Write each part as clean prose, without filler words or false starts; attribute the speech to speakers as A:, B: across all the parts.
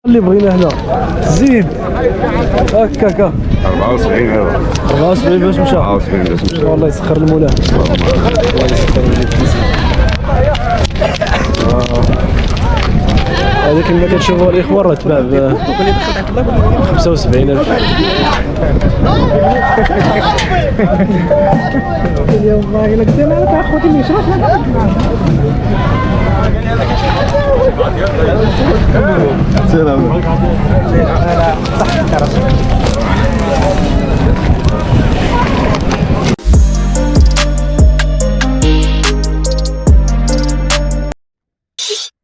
A: اللي بغينا هنا زيد هكاكا
B: 74 هذا
A: 74 باش مشى
B: 74 باش مشى.
A: والله يسخر المولاه الله يسخر هذيك اللي كتشوفوها الاخوان راه تباع ب 75,000 اليوم والله الا قلت لها اخوتي اللي يشرح سلام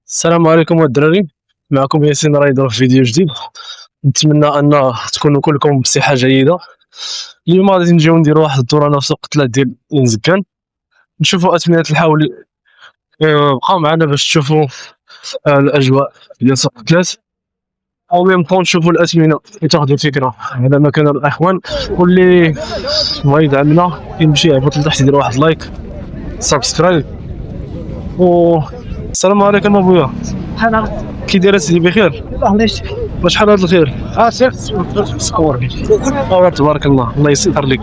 A: السلام عليكم الدراري، معكم ياسين رايدر في فيديو جديد. نتمنى ان تكونوا كلكم بصحه جيده. اليوم غادي نجيو نديروا واحد الدوره هنا في سوق قتلات ديال نزكان، نشوفوا اثمنه الحول. بقاو معنا باش تشوفوا الاجواء ديال سوق قتلات، او ميم طون نشوفوا الاثمنه وتاخذوا فكره على مكان الاخوان. واللي بغا يدعمنا يمشي يهبط لتحت يدير واحد لايك سبسكرايب. السلام عليكم ابويا، كي داير سيدي؟ بخير
C: الله يشفيك.
A: وشحال هاد الخير؟
C: سير سكور
A: تبارك الله، الله يسخر لك،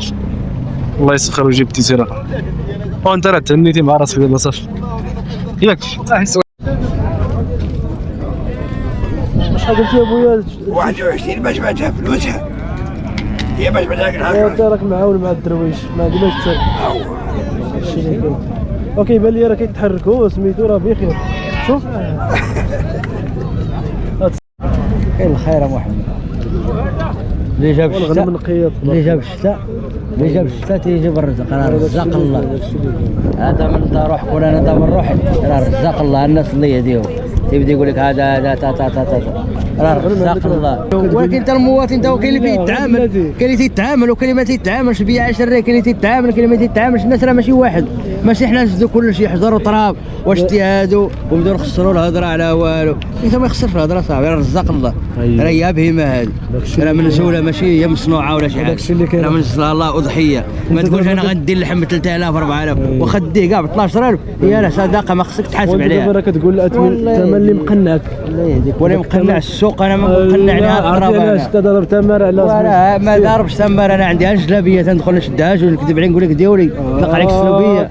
A: الله يسخر ويجيب التيسيره. وانت راه تهنيتي مع راسك دابا صافي ياك. شحال قلتي ابويا؟
B: 21 باش بعتها فلوسها، هي باش بعتها
A: انت راك معاون مع الدرويش، ما عندناش تصير. اوكي بان لي راه كيتحركوا سميتو راه بخير. شوف
C: كاين الخير يا محمد. اللي جاب الشتاء اللي جاب الشتاء اللي جاب الشتاء تيجيب الرزق، راه رزاق الله. هذا من روحك ولا انا من روحي، راه رزاق الله. الناس اللي يهديهم تيبدا يقول لك هذا تا تا تا تا، راه رزاق الله. ولكن انت المواطن انت كاين اللي كيتعامل، كاين اللي تيتعامل وكاين اللي ما تيتعاملش. بيع شري كاين اللي تيتعامل كاين اللي ما تيتعاملش. الناس راه ماشي واحد، ماشي حنا نزدو كلشي حجر وتراب واش اجتهادوا ونبداو نخسروا الهضره على والو. انت ما يخسرش الهضره صاحبي، راه رزاق الله. راه هي بهيمه هذه، راه منزوله ماشي هي مصنوعه ولا شي حاجه، راه منزلها الله اضحيه. ما تقولش انا غندير اللحم ب 3000 4000 واخا ديه كاع ب 12000، هي راه صدقه ما خصك تحاسب عليها.
A: دابا راه كتقول الثمن اللي مقنعك،
C: الله يهديك. ولا مقنع السوق، انا ما مقنعني الضرب.
A: علاش انت ضرب تمر على
C: ولا ما ضاربش تمر. انا عندي جلابيه تندخل نشدها ونكذب عليك نقول لك ديوري طلق عليك السلوقيه.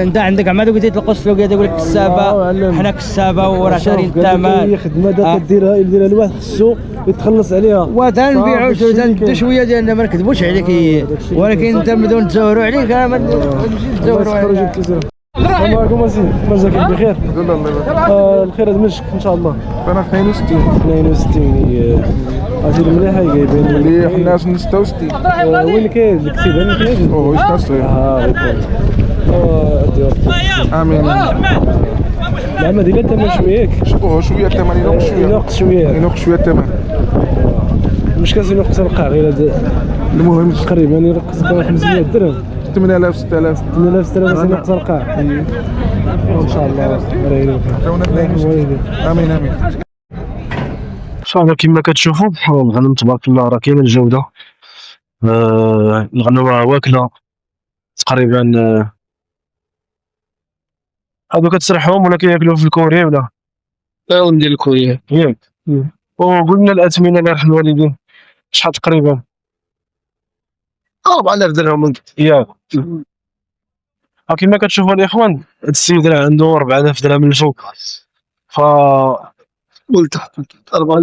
C: انت عندك عماد قلت تلقى السلوقيه تقول لك كسابه، حنا كسابه وراه شارين الثمن.
A: هي خدمه كديرها يديرها الواحد خصو يتخلص عليها
C: وتنبيعوا تنبدا شويه ديالنا ما نكذبوش عليك. ولكن انت بدون نتزوروا عليك انا ما نجيش نتزوروا عليك.
A: السلام عليكم اسيدي، مازال بخير؟ الخير هاد مشك ان شاء الله.
D: انا 62
A: 62 اجي مليحه جايبين
D: اللي حنا 66.
A: وين كاين الكتيب؟ انا كاين
D: اوه اش كاصير امين.
A: العمل ديال الثمن شويه
D: شويه الثمن
A: ينقص شويه
D: ينقص شويه الثمن.
A: مش كازين ينقص القاع غير
D: المهم
A: تقريبا ينقص 500 درهم
D: 8000 6000
A: 8000 6000 ينقص القاع ان شاء الله.
D: امين امين.
A: صافي كما كتشوفوا الغنم تبارك الله راه كاين الجوده. الغنم راه واكله تقريبا. هادو كتسرحهم ولا كياكلوا في الكوري ولا؟
C: لا ندير الكوريه
A: ياك. وقلنا الاثمنه الله يرحم الوالدين شحال تقريبا؟
C: 4000 درهم
A: ياك. كما كتشوفوا الاخوان هاد السيد راه عنده 4000 درهم من الفوق، ف
C: ولتحت 4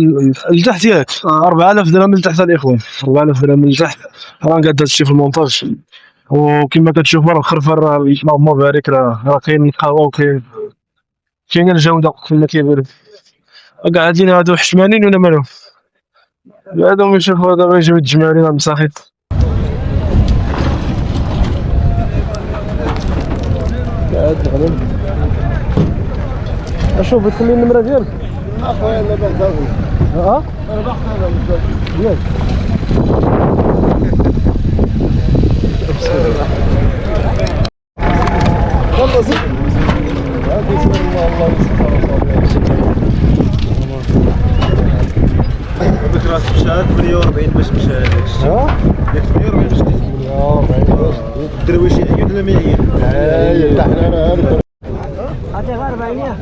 A: لتحت ياك. 4000 درهم لتحت الاخوان، 4000 درهم لتحت. راه قاد هادشي في المونتاج. وكما كتشوفوا راه الخرفه راه اللهم بارك راه كاين القهوه كاين الجوده كما كيقولوا. كاع هادين هادو حشمانين ولا مالهم؟ هادو يشوفوا دابا يجيو الجمالين المساخيط. هاد الغنم اشوف بتخلي النمره ديالك اخويا. انا باغي انا باغي ياك. والله زيد هادي بسم الله الله يسخر
E: هذيك راه مشات 48 باش مشى هذاك الشيء. ياك 48 باش
A: 48
E: الدرويش يعيط ولا ما يعيط؟
A: حتى حنا راه
C: عطيه 400.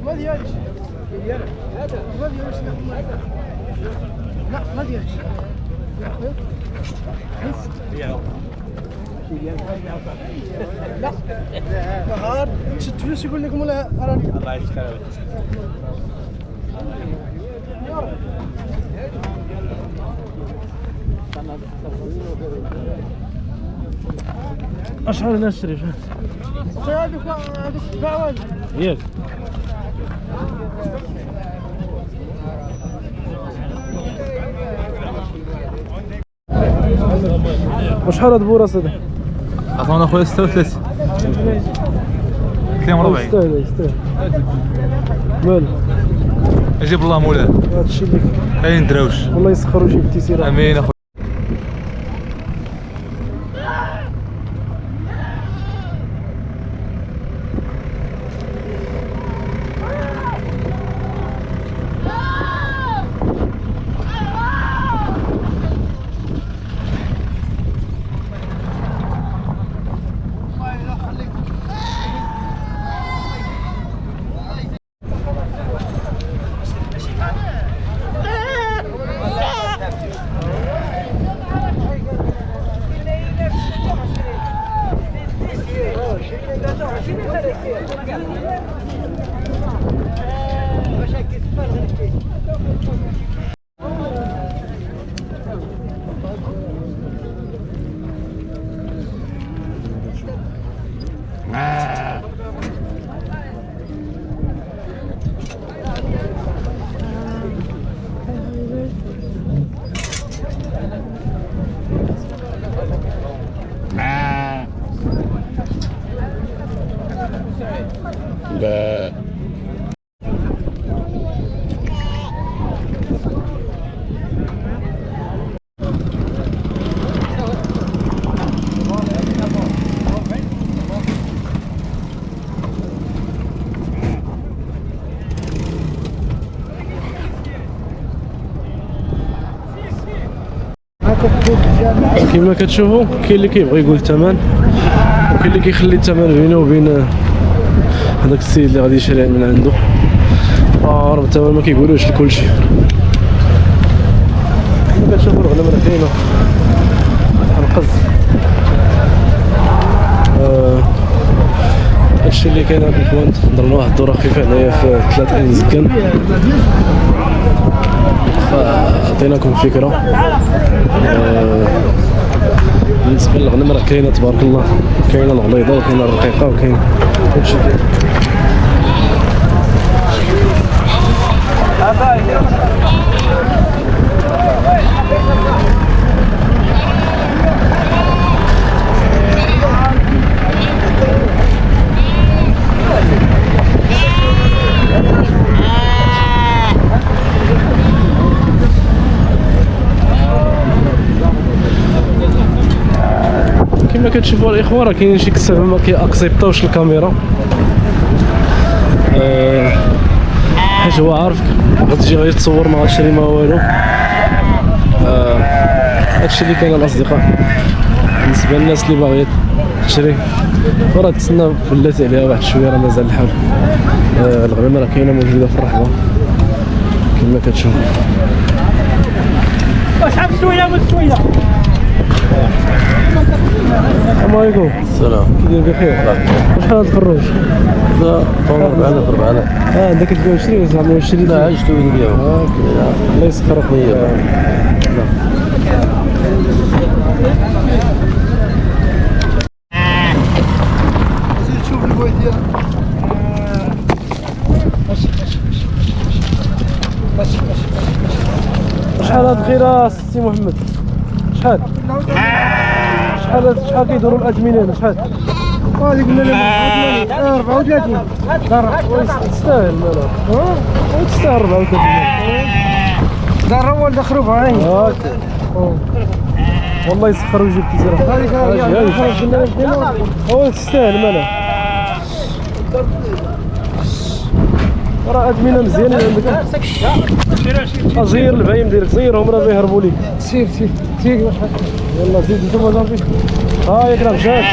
F: ما ديالش هذا ما ديالش لا ما ديالش لا نهار تشد فلوس يقول لكم ولا راني الله يسكر
A: اشحال انا نشري
F: هذوك الفواز
A: ياك وشحال هاد بوراس هذا؟
E: عطونا اخويا 36 42
A: يستاهل مالو
E: اجيب الله مولاه
A: هادشي اللي
E: اين دراوش
A: والله يسخر ويجيب التيسيره
E: امين اخويا
A: كيما كتشوفوا كاين اللي كيبغي يقول الثمن وكاين اللي كيخلي الثمن بينه وبين هذاك السيد اللي غادي يشري من عنده. راه الثمن ما كيقولوش لكلشي. كيما كتشوفوا الغنم راه كاينه القز. هادشي اللي كاين هاد البوانت. درنا واحد الدوره خفيفه هنايا في 3 عين زكان فعطيناكم فكره. بالنسبه للغنم راه كاينه تبارك الله، كاينه الغليظه وكاينه الرقيقه وكاين كلشي كاين. كما كتشوفوا الاخوان راه كاينين شي كساب ما كيأكسبطاوش الكاميرا حيت هو عارفك غتجي غير تصور ما غتشري ما والو. هادشي اللي كاين الاصدقاء بالنسبه للناس اللي باغيه تشري وراه تسنى بلات عليها واحد شويه راه مازال الحال. الغنم راه كاينه موجوده في الرحبه كما كتشوفوا.
F: واش عرفت شويه من شويه.
A: السلام عليكم.
G: السلام.
A: كي داير بخير؟ وشحال هاد الخروج؟
G: لا طول 4000 4000.
A: عندك تبيع وشري زعما وشري.
G: لا عشتو نبيعو.
A: الله يسخر خويا.
F: زيد شوف البوي ديالك.
A: شحال هاد الخيره سي محمد؟ شحال كيدوروا الأثمنة هنا شحال؟
F: هذه قلنا لهم 34
A: تستاهل مالها؟ تستاهل 34
F: دار هو اللي دخلوا بها عين.
A: والله يسخر ويجيب التيزيره. هو تستاهل مالها؟ راه أثمنة مزيانين عندك. زير البهايم ديالك زيرهم راه بيهربوا ليك.
F: سير
A: يلا زيد نتوما صافي. ياك راه مشات.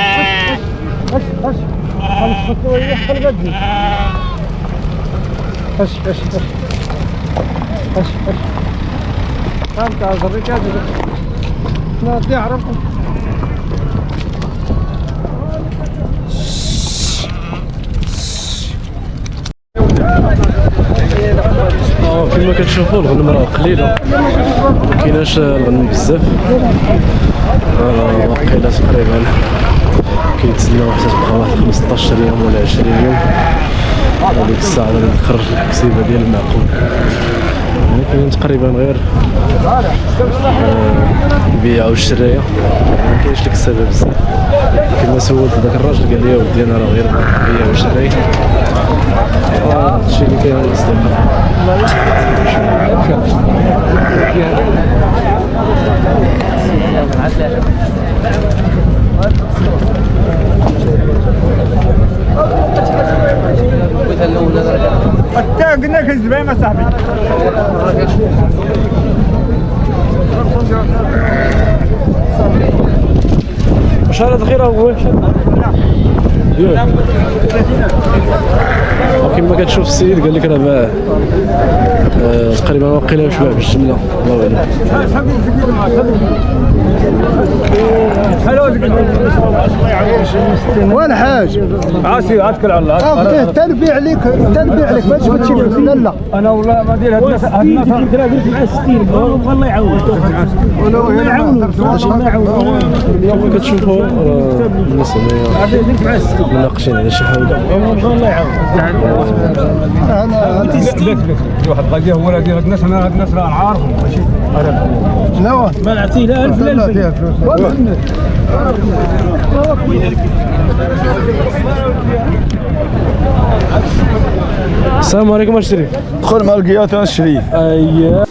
F: اش
A: كما كتشوفوا الغنم راه قليله، مكايناش الغنم بزاف. واقيلا تقريبا كيتسناو حتى تبقى واحد 15 يوم ولا 20 يوم، وديك الساعه غادي تخرج الكسيبه ديال المعقول. يعني كاين تقريبا غير البيع والشرايه، مكاينش ديك السبب بزاف. كما سولت داك الراجل قال لي ودي انا راه غير البيع والشرايه، هادشي اللي كاين على
B: حتى قلنا كنزبان ما صاحبي.
A: شحال هاد الخير هو وكما كتشوف السيد قال لك راه باع تقريبا واقيلا واش باع بالجمله، الله اعلم.
F: وين حاج
E: عاسي اتكل على الله.
F: اخذه تنبيع عليك ما تجبد شي فلوس. لا
E: انا والله ما ندير هاد الناس درت مع 60 والله يعاون.
F: الله يعاون.
A: كما كتشوفوا الناس هنايا مناقشين على شي حاجه.
E: الله يعاون. واحد القضيه هو اللي هاد الناس، انا هاد الناس راه عارفهم ماشي
F: لا
E: ما نعطيه لا 1000 لا 2000.
A: السلام عليكم. اشتري
E: دخل مع القياط الشريف.
A: اييه